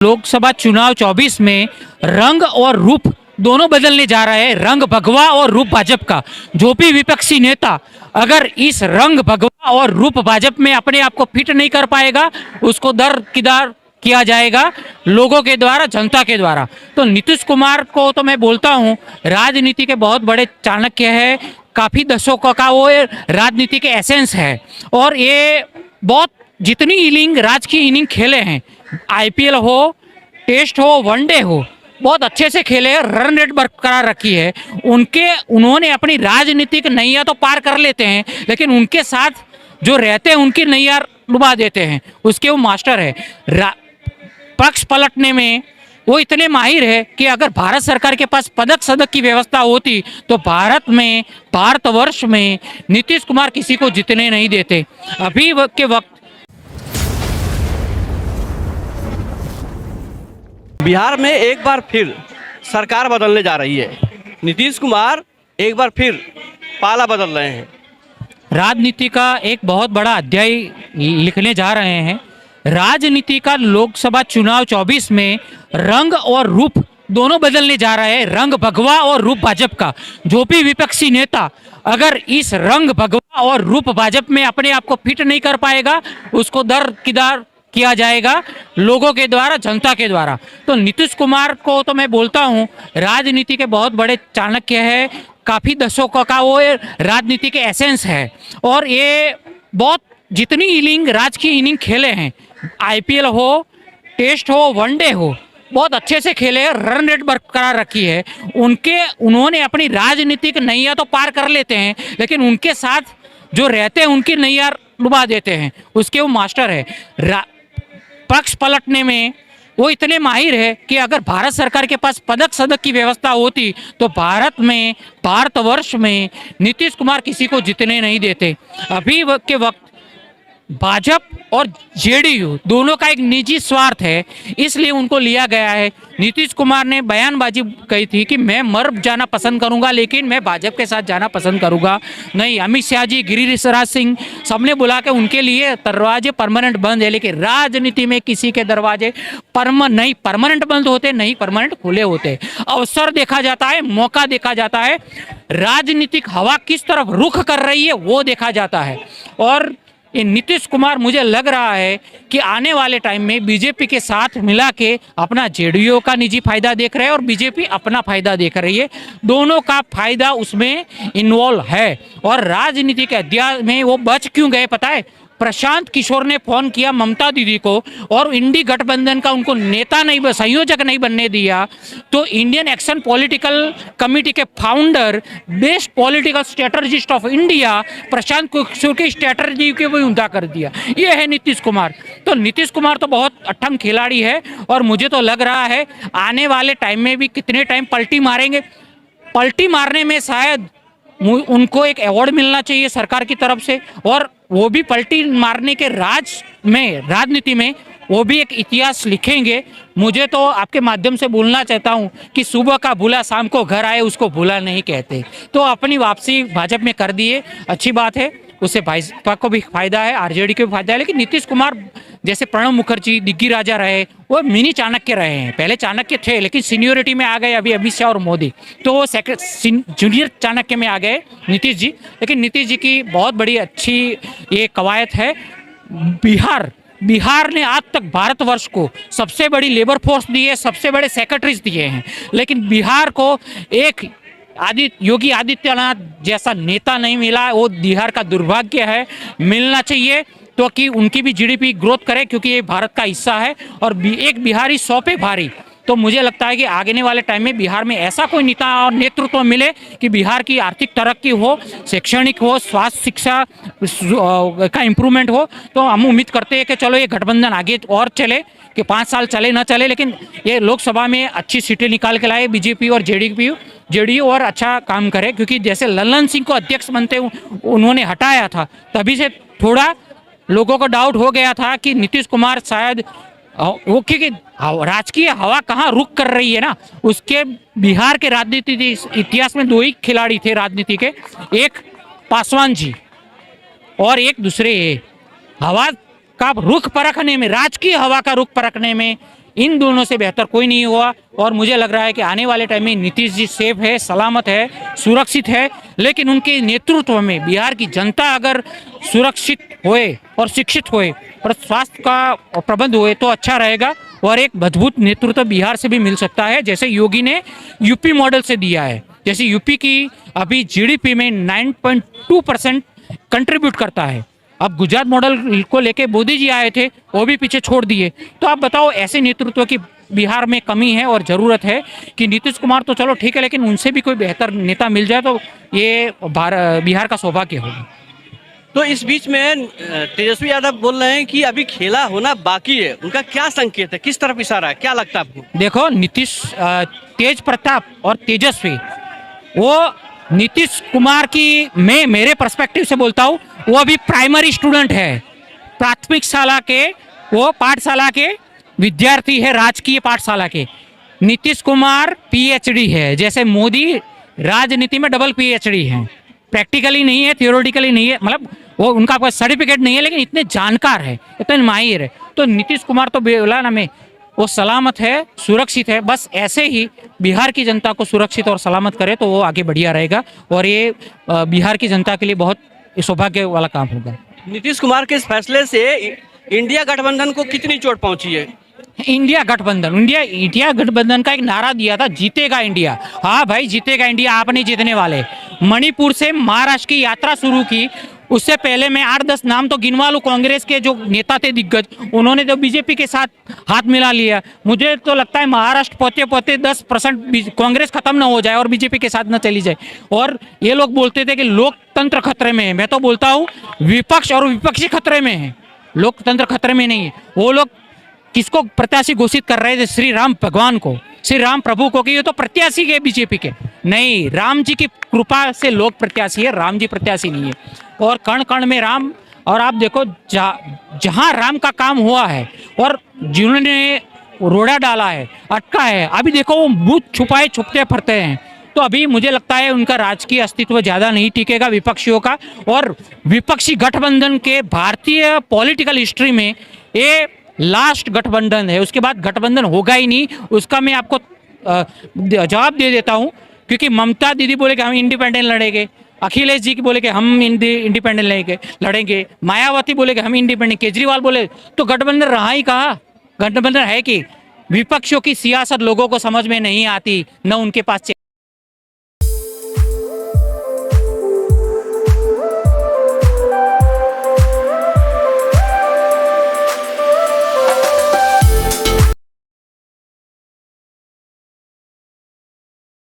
लोकसभा चुनाव 24 में रंग और रूप दोनों बदलने जा रहे हैं। रंग भगवा और रूप भाजपा का। जो भी विपक्षी नेता अगर इस रंग भगवा और रूप भाजपा में अपने आप को फिट नहीं कर पाएगा, उसको दरकिनार किया जाएगा लोगों के द्वारा, जनता के द्वारा। तो नीतीश कुमार को तो मैं बोलता हूँ, राजनीति के बहुत बड़े चाणक्य है, काफी दशकों का वो राजनीति के एसेंस है। और ये बहुत जितनी इनिंग राजकीय इनिंग खेले हैं, आईपीएल हो, टेस्ट हो, वनडे हो, बहुत अच्छे से खेले हैं, रन रेट बरकरार रखी है। उन्होंने अपनी राजनीतिक नैया तो पार कर लेते हैं, लेकिन उनके साथ जो रहते हैं उनकी नैया डुबा देते हैं। उसके वो मास्टर है। पक्ष पलटने में वो इतने माहिर है कि अगर भारत सरकार के पास पदक सदक की व्यवस्था होती तो भारतवर्ष में नीतीश कुमार किसी को जीतने नहीं देते। अभी के वक्त बिहार में एक बार फिर सरकार बदलने जा रही है। नीतीश कुमार एक बार फिर पाला बदल रहे हैं। राजनीति का एक बहुत बड़ा अध्याय लिखने जा रहे हैं। राजनीति का लोकसभा चुनाव 24 में रंग और रूप दोनों बदलने जा रहे हैं। रंग भगवा और रूप भाजपा का। जो भी विपक्षी नेता अगर इस रंग भगवा और रूप भाजपा में अपने आप को फिट नहीं कर पाएगा, उसको दरकिनार किया जाएगा लोगों के द्वारा, जनता के द्वारा। तो नीतीश कुमार को तो मैं बोलता हूँ, राजनीति के बहुत बड़े चाणक्य है, काफी दशकों का वो राजनीति के एसेंस है। और ये बहुत जितनी इनिंग राजकीय इनिंग खेले हैं, आईपीएल हो, टेस्ट हो, वनडे हो, बहुत अच्छे से खेले हैं, रन रेट बरकरार रखी है। उन्होंने अपनी राजनीतिक नैया तो पार कर लेते हैं, लेकिन उनके साथ जो रहते हैं उनकी नैया डुबा देते हैं। उसके वो मास्टर है। पक्ष पलटने में वो इतने माहिर है कि अगर भारत सरकार के पास पदक सदक की व्यवस्था होती तो भारतवर्ष में नीतीश कुमार किसी को जीतने नहीं देते। अभी के वक्त भाजपा और जेडीयू दोनों का एक निजी स्वार्थ है, इसलिए उनको लिया गया है। नीतीश कुमार ने बयानबाजी कही थी कि मैं मर जाना पसंद करूंगा, लेकिन मैं भाजपा के साथ जाना पसंद करूंगा नहीं। अमित शाह जी, गिरिराज सिंह, सबने बुला के उनके लिए दरवाजे परमानेंट बंद है। लेकिन राजनीति में किसी के दरवाजे नहीं परमानेंट बंद होते, नहीं परमानेंट खुले होते। अवसर देखा जाता है, मौका देखा जाता है, राजनीतिक हवा किस तरफ रुख कर रही है वो देखा जाता है। और ये नीतीश कुमार मुझे लग रहा है कि आने वाले टाइम में बीजेपी के साथ मिला के अपना जेडीयू का निजी फायदा देख रहे हैं और बीजेपी अपना फायदा देख रही है। दोनों का फायदा उसमें इन्वॉल्व है। और राजनीति के अध्याय में वो बच क्यों गए पता है? प्रशांत किशोर ने फोन किया ममता दीदी को और इंडी गठबंधन का उनको नेता नहीं, संयोजक नहीं बनने दिया, तो इंडियन एक्शन पॉलिटिकल कमेटी के founder, best political strategist of India Prashant Kishor की स्ट्रेटजी के वो उल्टा कर दिया। ये है नीतीश कुमार। तो नीतीश कुमार तो बहुत अठम खिलाड़ी है और मुझे तो लग रहा है आने वाले टाइम में भी कितने टाइम पलटी मारेंगे। पलटी मारने में शायद उनको एक अवार्ड मिलना चाहिए सरकार की तरफ से, और वो भी पलटी मारने के राजनीति में वो भी एक इतिहास लिखेंगे। मुझे तो आपके माध्यम से बोलना चाहता हूँ कि सुबह का भूला शाम को घर आए उसको भूला नहीं कहते। तो अपनी वापसी भाजपा में कर दिए, अच्छी बात है, उससे भाजपा को भी फायदा है, आरजेडी को भी फायदा है। लेकिन नीतीश कुमार जैसे प्रणब मुखर्जी दिग्गी राजा रहे, वो मिनी चाणक्य रहे हैं। पहले चाणक्य थे लेकिन सीनियोरिटी में आ गए अभी अमित शाह और मोदी, तो वो जूनियर चाणक्य में आ गए नीतीश जी। लेकिन नीतीश जी की बहुत बड़ी अच्छी ये कवायद है। बिहार ने आज तक भारतवर्ष को सबसे बड़ी लेबर फोर्स दी है, सबसे बड़े सेक्रेटरीज दिए हैं, लेकिन बिहार को एक योगी आदित्यनाथ जैसा नेता नहीं मिला। वो बिहार का दुर्भाग्य है, मिलना चाहिए तो कि उनकी भी जीडीपी ग्रोथ करे, क्योंकि ये भारत का हिस्सा है और एक बिहारी 100 पे भारी। तो मुझे लगता है कि आगे वाले टाइम में बिहार में ऐसा कोई नेता और नेतृत्व मिले कि बिहार की आर्थिक तरक्की हो, शैक्षणिक हो, स्वास्थ्य शिक्षा का इम्प्रूवमेंट हो। तो हम उम्मीद करते हैं कि चलो ये गठबंधन आगे और चले, कि 5 साल चले ना चले, लेकिन ये लोकसभा में अच्छी सीटें निकाल के लाए बीजेपी और जेडीयू और अच्छा काम करे। क्योंकि जैसे लल्लन सिंह को अध्यक्ष बनते उन्होंने हटाया था, तभी से थोड़ा लोगों को डाउट हो गया था कि नीतीश कुमार शायद वो, क्योंकि राजकीय हवा कहाँ रुक कर रही है ना। उसके बिहार के राजनीति इतिहास में 2 ही खिलाड़ी थे राजनीति के, एक पासवान जी और एक दूसरे हवा का रुख परखने में, राजकीय हवा का रुख परखने में इन दोनों से बेहतर कोई नहीं हुआ। और मुझे लग रहा है कि आने वाले टाइम में नीतीश जी सेफ है, सलामत है, सुरक्षित है। लेकिन उनके नेतृत्व में बिहार की जनता अगर सुरक्षित होए और शिक्षित होए और स्वास्थ्य का प्रबंध होए तो अच्छा रहेगा। और एक मजबूत नेतृत्व बिहार से भी मिल सकता है, जैसे योगी ने यूपी मॉडल से दिया है। जैसे यूपी की अभी जीडीपी में 9.2% कंट्रीब्यूट करता है। अब गुजरात मॉडल को लेके मोदी जी आए थे, वो भी पीछे छोड़ दिए। तो आप बताओ, ऐसे नेतृत्व की बिहार में कमी है और ज़रूरत है कि नीतीश कुमार तो चलो ठीक है, लेकिन उनसे भी कोई बेहतर नेता मिल जाए तो ये बिहार का सौभाग्य होगा। तो इस बीच में तेजस्वी यादव बोल रहे हैं कि अभी खेला होना बाकी है। उनका क्या संकेत है, किस तरफ इशारा है, क्या लगता है आपको? देखो, नीतीश तेज प्रताप और तेजस्वी, वो नीतीश कुमार की, मैं मेरे पर्सपेक्टिव से बोलता हूँ, वो अभी प्राइमरी स्टूडेंट है, प्राथमिक शाला के, वो पाठशाला के विद्यार्थी है, राजकीय पाठशाला के। नीतीश कुमार पीएचडी है, जैसे मोदी राजनीति में डबल पीएचडी है। प्रैक्टिकली नहीं है, थियोरेटिकली नहीं है, मतलब वो उनका कोई सर्टिफिकेट नहीं है, लेकिन इतने जानकार है, इतने माहिर है। तो नीतीश कुमार तो बेलाना में वो सलामत है, सुरक्षित है। बस ऐसे ही बिहार की जनता को सुरक्षित और सलामत करे तो वो आगे बढ़िया रहेगा। और ये बिहार की जनता के लिए बहुत सौभाग्य वाला काम होगा। नीतीश कुमार के इस फैसले से इंडिया गठबंधन को कितनी चोट पहुंची है? इंडिया गठबंधन का एक नारा दिया था, जीतेगा इंडिया। हाँ भाई, जीतेगा इंडिया, आप नहीं जीतने वाले। मणिपुर से महाराष्ट्र की यात्रा शुरू की, उससे पहले मैं 8-10 नाम तो गिनवा लूं। कांग्रेस के जो नेता थे दिग्गज, उन्होंने तो बीजेपी के साथ हाथ मिला लिया। मुझे तो लगता है महाराष्ट्र पोते पोते 10% कांग्रेस खत्म ना हो जाए और बीजेपी के साथ ना चली जाए। और ये लोग बोलते थे कि लोकतंत्र खतरे में है। मैं तो बोलता हूँ विपक्ष और विपक्षी खतरे में है, लोकतंत्र खतरे में नहीं है। वो लोग किसको प्रत्याशी घोषित कर रहे थे? श्री राम भगवान को, श्री राम प्रभु को, कि ये तो प्रत्याशी के बीजेपी के नहीं। राम जी की कृपा से लोग प्रत्याशी है, राम जी प्रत्याशी नहीं है। और कण कण में राम। और आप देखो, जहां राम का काम हुआ है और जिन्होंने रोड़ा डाला है, अटका है, अभी देखो वो बूथ छुपाए छुपते फिरते हैं। तो अभी मुझे लगता है उनका राजकीय अस्तित्व ज़्यादा नहीं टिकेगा, विपक्षियों का। और विपक्षी गठबंधन के भारतीय पॉलिटिकल हिस्ट्री में ये लास्ट गठबंधन है, उसके बाद गठबंधन होगा ही नहीं। उसका मैं आपको जवाब दे देता हूं, क्योंकि ममता दीदी बोले कि हम इंडिपेंडेंट लड़ेंगे, अखिलेश जी की बोले कि हम इंडिपेंडेंट लड़ेंगे, मायावती बोले कि हम इंडिपेंडेंट, केजरीवाल बोले, तो गठबंधन रहा ही कहा? गठबंधन है कि विपक्षियों की सियासत लोगों को समझ में नहीं आती, न उनके पास